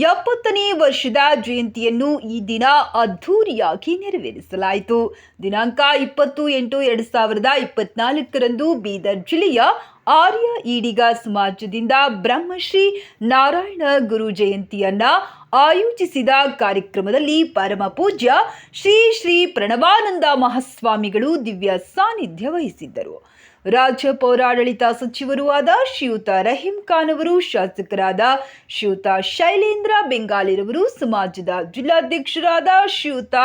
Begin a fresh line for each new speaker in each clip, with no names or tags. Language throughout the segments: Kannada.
70ನೇ ವರ್ಷದ ಜಯಂತಿಯನ್ನು ಈ ದಿನ ಅದ್ಧೂರಿಯಾಗಿ ನೆರವೇರಿಸಲಾಯಿತು. ದಿನಾಂಕ 20/8/2024ರಂದು ಬೀದರ್ ಜಿಲ್ಲೆಯ ಆರ್ಯ ಈಡಿಗ ಸಮಾಜದಿಂದ ಬ್ರಹ್ಮಶ್ರೀ ನಾರಾಯಣ ಗುರು ಜಯಂತಿಯನ್ನ ಆಯೋಜಿಸಿದ ಕಾರ್ಯಕ್ರಮದಲ್ಲಿ ಪರಮ ಪೂಜ್ಯ ಶ್ರೀ ಶ್ರೀ ಪ್ರಣವಾನಂದ ಮಹಾಸ್ವಾಮಿಗಳು ದಿವ್ಯ ಸಾನ್ನಿಧ್ಯ ವಹಿಸಿದ್ದರು. ರಾಜ್ಯ ಪೌರಾಡಳಿತ ಸಚಿವರೂ ಆದ ಶ್ರೀಯುತ ರಹೀಂ ಖಾನ್ ಅವರು, ಶಾಸಕರಾದ ಶ್ರೀಯುತ ಶೈಲೇಂದ್ರ ಬೆಂಗಾಲಿರವರು, ಸಮಾಜದ ಜಿಲ್ಲಾಧ್ಯಕ್ಷರಾದ ಶ್ರೀಯುತ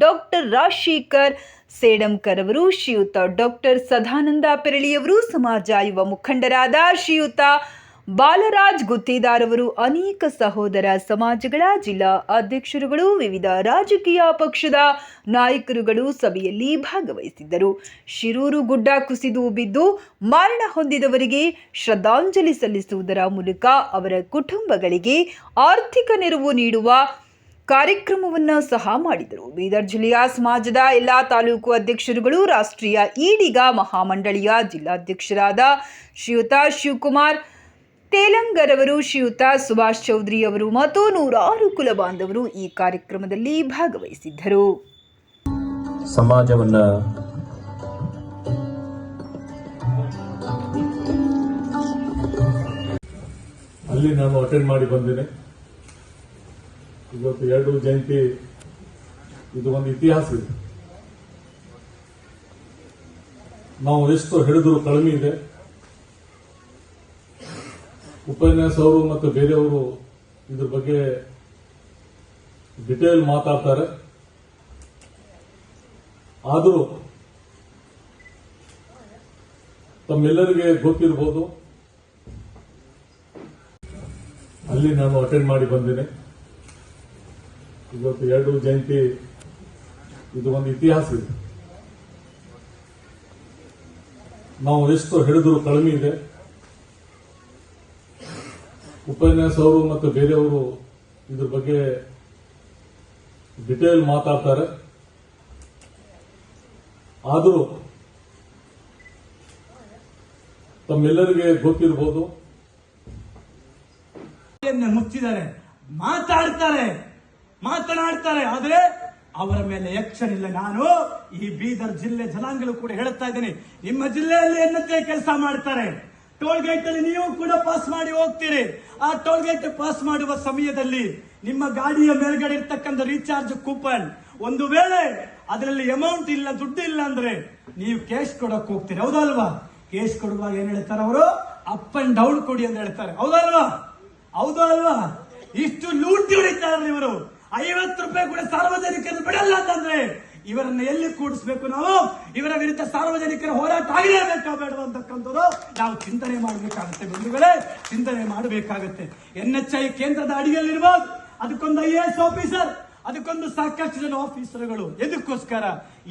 ಡಾಕ್ಟರ್ ರಾಜಶೇಖರ್ ಸೇಡಂಕರ್ ಅವರು, ಶ್ರೀಯುತ ಡಾಕ್ಟರ್ ಸದಾನಂದ ಪೆರಳಿಯವರು, ಸಮಾಜ ಯುವ ಮುಖಂಡರಾದ ಶ್ರೀಯುತ ಬಾಲರಾಜ್ ಗುತ್ತೇದಾರ್ ಅವರು, ಅನೇಕ ಸಹೋದರ ಸಮಾಜಗಳ ಜಿಲ್ಲಾ ಅಧ್ಯಕ್ಷರುಗಳು, ವಿವಿಧ ರಾಜಕೀಯ ಪಕ್ಷದ ನಾಯಕರುಗಳು ಸಭೆಯಲ್ಲಿ ಭಾಗವಹಿಸಿದ್ದರು. ಶಿರೂರು ಗುಡ್ಡ ಕುಸಿದು ಬಿದ್ದು ಮರಣ ಹೊಂದಿದವರಿಗೆ ಶ್ರದ್ಧಾಂಜಲಿ ಸಲ್ಲಿಸುವುದರ ಮೂಲಕ ಅವರ ಕುಟುಂಬಗಳಿಗೆ ಆರ್ಥಿಕ ನೆರವು ನೀಡುವ ಕಾರ್ಯಕ್ರಮವನ್ನು ಸಹ ಮಾಡಿದರು. ಬೀದರ್ ಜಿಲ್ಲೆಯ ಸಮಾಜದ ಎಲ್ಲ ತಾಲೂಕು ಅಧ್ಯಕ್ಷರುಗಳು, ರಾಷ್ಟ್ರೀಯ ಈಡಿಗ ಮಹಾಮಂಡಳಿಯ ಜಿಲ್ಲಾಧ್ಯಕ್ಷರಾದ ಶ್ರೀಯುತ ಶಿವಕುಮಾರ್ ತೇಲಂಗರ್ ಅವರು, ಶ್ರೀಯುತ ಸುಭಾಷ್ ಚೌಧರಿ ಅವರು ಮತ್ತು ನೂರಾರು ಕುಲ ಬಾಂಧವರು ಈ ಕಾರ್ಯಕ್ರಮದಲ್ಲಿ ಭಾಗವಹಿಸಿದ್ದರು.
ಸಮಾಜವನ್ನ
ಅಲ್ಲಿ ನಾನು ಅಟೆಂಡ್ ಮಾಡಿ ಬಂದೇನೆ. ಇವತ್ತು 2 ಜಯಂತಿ, ಇದು ಒಂದು ಇತಿಹಾಸ ಇದೆ. ನಾವು ಎಷ್ಟು ಹಿಡಿದ್ರು ಕಡಿಮೆ ಇದೆ. ಉಪನ್ಯಾಸ ಅವರು ಮತ್ತು ಬೇರೆಯವರು ಇದ್ರ ಬಗ್ಗೆ ಡಿಟೇಲ್ ಮಾತಾಡ್ತಾರೆ. ಆದರೂ ತಮ್ಮೆಲ್ಲರಿಗೆ ಗೊತ್ತಿರಬಹುದು, ಅಲ್ಲಿ ನಾನು ಅಟೆಂಡ್ ಮಾಡಿ ಬಂದೇನೆ. ಇವತ್ತು 2 ಜಯಂತಿ, ಇದು ಒಂದು ಇತಿಹಾಸ ಇದೆ. ನಾವು ಎಷ್ಟು ಹಿಡಿದ್ರು ಕಡಿಮೆ ಇದೆ. ಉಪನ್ಯಾಸ ಅವರು ಮತ್ತು ಬೇರೆಯವರು ಇದ್ರ ಬಗ್ಗೆ ಡಿಟೇಲ್ ಮಾತಾಡ್ತಾರೆ. ಆದರೂ ತಮ್ಮೆಲ್ಲರಿಗೆ ಗೊತ್ತಿರಬಹುದು,
ಮುಚ್ಚಿದ್ದಾರೆ, ಮಾತನಾಡ್ತಾರೆ, ಆದ್ರೆ ಅವರ ಮೇಲೆ ಆಕ್ಷನ್ ಇಲ್ಲ. ನಾನು ಈ ಬೀದರ್ ಜಿಲ್ಲೆ ಜನಾಂಗಗಳು ಕೂಡ ಹೇಳ್ತಾ ಇದ್ದೀನಿ, ನಿಮ್ಮ ಜಿಲ್ಲೆಯಲ್ಲಿ ಏನಂತೆ ಕೆಲಸ ಮಾಡ್ತಾರೆ. ಟೋಲ್ ಗೇಟ್ ಅಲ್ಲಿ ನೀವು ಕೂಡ ಪಾಸ್ ಮಾಡಿ ಹೋಗ್ತೀರಿ. ಆ ಟೋಲ್ ಗೇಟ್ ಪಾಸ್ ಮಾಡುವ ಸಮಯದಲ್ಲಿ ನಿಮ್ಮ ಗಾಡಿಯ ಮೇಲ್ಗಡೆ ಇರ್ತಕ್ಕಂಥ ರೀಚಾರ್ಜ್ ಕೂಪನ್, ಒಂದು ವೇಳೆ ಅದರಲ್ಲಿ ಅಮೌಂಟ್ ಇಲ್ಲ, ದುಡ್ಡು ಇಲ್ಲ ಅಂದ್ರೆ ನೀವು ಕೇಶ್ ಕೊಡಕ್ ಹೋಗ್ತೀರಿ, ಹೌದಲ್ವಾ? ಕೇಶ್ ಕೊಡುವಾಗ ಏನ್ ಹೇಳ್ತಾರೆ ಅವರು? ಅಪ್ ಅಂಡ್ ಡೌನ್ ಕೊಡಿ ಅಂತ ಹೇಳ್ತಾರೆ, ಹೌದು ಅಲ್ವಾ? ಇಷ್ಟು ಲೂಟಿ ಹೊಡಿತಾರೆ ಇವರು. 50 ರೂಪಾಯಿ ಕೂಡ ಸಾರ್ವಜನಿಕರು ಬಿಡಲ್ಲ ಅಂತಂದ್ರೆ ಇವರನ್ನ ಎಲ್ಲಿ ಕೂಡಿಸ್ಬೇಕು? ನಾವು ಇವರ ವಿರುದ್ಧ ಸಾರ್ವಜನಿಕರ ಹೋರಾಟ ಆಗಲೇಬೇಕಾ ಬೇಡವಾ ಅಂತಕ್ಕಂಥದ್ದು ನಾವು ಚಿಂತನೆ ಮಾಡಬೇಕಾಗುತ್ತೆ ಬಂಧುಗಳೇ, ಚಿಂತನೆ ಮಾಡಬೇಕಾಗುತ್ತೆ. NHI ಕೇಂದ್ರದ ಅಡಿಯಲ್ಲಿರ್ಬೋದು, ಅದಕ್ಕೊಂದು IAS ಆಫೀಸರ್, ಅದಕ್ಕೊಂದು ಸಾಕಷ್ಟು ಜನ ಆಫೀಸರ್ಗಳು. ಎದಕ್ಕೋಸ್ಕರ?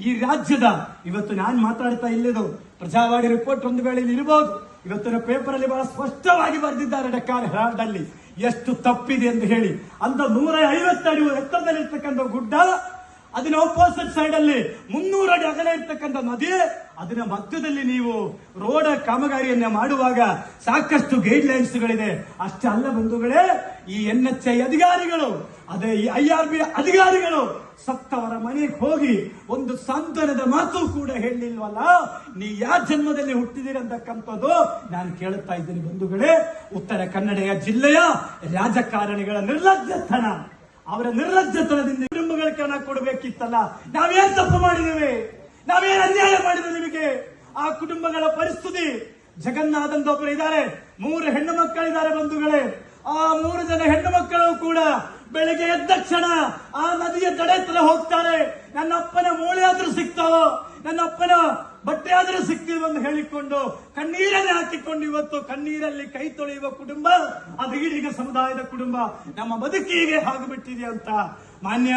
ಈ ರಾಜ್ಯದ ಇವತ್ತು ನಾನು ಮಾತಾಡ್ತಾ ಇಲ್ಲಿದ್ದು ಪ್ರಜಾವಾಣಿ ರಿಪೋರ್ಟ್ ಒಂದು ವೇಳೆ ಇರಬಹುದು. ಇವತ್ತಿನ ಪೇಪರ್ ಅಲ್ಲಿ ಬಹಳ ಸ್ಪಷ್ಟವಾಗಿ ಬರೆದಿದ್ದಾರೆ ಡೆಕ್ಕನ್ ಹೆರಾಲ್ಡ್ ಅಲ್ಲಿ ಎಷ್ಟು ತಪ್ಪಿದೆ ಎಂದು ಹೇಳಿ. ಅಂತ 150 ಅಡಿ ಎತ್ತರದಲ್ಲಿರ್ತಕ್ಕಂಥ ಗುಡ್ಡ, ಅದನ್ನ ಆಪೋಸಿಟ್ ಸೈಡ್ ಅಲ್ಲಿ 300 ಅಡಿ ಅಗಲ ಇರ್ತಕ್ಕಂಥ ನದಿ, ಅದನ್ನ ಮಧ್ಯದಲ್ಲಿ ನೀವು ರೋಡ್ ಕಾಮಗಾರಿಯನ್ನ ಮಾಡುವಾಗ ಸಾಕಷ್ಟು ಗೈಡ್ ಲೈನ್ಸ್ ಗಳಿದೆ. ಅಷ್ಟೇ ಅಲ್ಲ ಬಂಧುಗಳೇ, ಈ NHI ಅಧಿಕಾರಿಗಳು, ಅದೇ ಈ IRB ಅಧಿಕಾರಿಗಳು ಸತ್ತವರ ಮನೆಗೆ ಹೋಗಿ ಒಂದು ಸಾಂತ್ವನದ ಮಾತು ಕೂಡ ಹೇಳಲಿಲ್ವಲ್ಲ. ನೀ ಯಾವ ಜನ್ಮದಲ್ಲಿ ಹುಟ್ಟಿದಿರಂತಕ್ಕಂಥದ್ದು ನಾನು ಕೇಳುತ್ತಾ ಇದ್ದೀನಿ ಬಂಧುಗಳೇ. ಉತ್ತರ ಕನ್ನಡ ಜಿಲ್ಲೆಯ ರಾಜಕಾರಣಿಗಳ ನಿರ್ಲಜ್ಜತನ, ಅವರ ನಿರ್ಲಜ್ಜತನದಿಂದ ಕುಟುಂಬಗಳ ಕಣ ಕೊಡಬೇಕಿತ್ತಲ್ಲ. ನಾವೇನ್ ತಪ್ಪು ಮಾಡಿದ್ದೇವೆ? ನಾವೇನ್ ಅನ್ಯಾಯ ಮಾಡಿದ್ವಿ ನಿಮಗೆ? ಆ ಕುಟುಂಬಗಳ ಪರಿಸ್ಥಿತಿ, ಜಗನ್ನಾಥ್ ಅಂತ ಒಬ್ಬರು ಇದ್ದಾರೆ, 3 ಹೆಣ್ಣು ಮಕ್ಕಳಿದ್ದಾರೆ ಬಂಧುಗಳೇ. ಆ 3 ಜನ ಹೆಣ್ಣು ಮಕ್ಕಳು ಕೂಡ ಬೆಳಗ್ಗೆ ಎದ್ದ ಕ್ಷಣ ಆ ನದಿಯ ದಡೆ ಹತ್ರ ಹೋಗ್ತಾರೆ. ನನ್ನ ಅಪ್ಪನ ಮೂಳೆ ಆದ್ರೂ ಸಿಗ್ತಾವೋ, ನನ್ನ ಅಪ್ಪನ ಬಟ್ಟೆ ಆದ್ರೂ ಸಿಗ್ತೀವಿ ಅಂತ ಹೇಳಿಕೊಂಡು ಕಣ್ಣೀರನ್ನೇ ಹಾಕಿಕೊಂಡು ಇವತ್ತು ಕಣ್ಣೀರಲ್ಲಿ ಕೈ ತೊಳೆಯುವ ಕುಟುಂಬ ಅದು ಈಡಿಗ ಸಮುದಾಯದ ಕುಟುಂಬ. ನಮ್ಮ ಬದುಕಿಗೆ ಆಗಿಬಿಟ್ಟಿದೆ ಅಂತ ಮಾನ್ಯ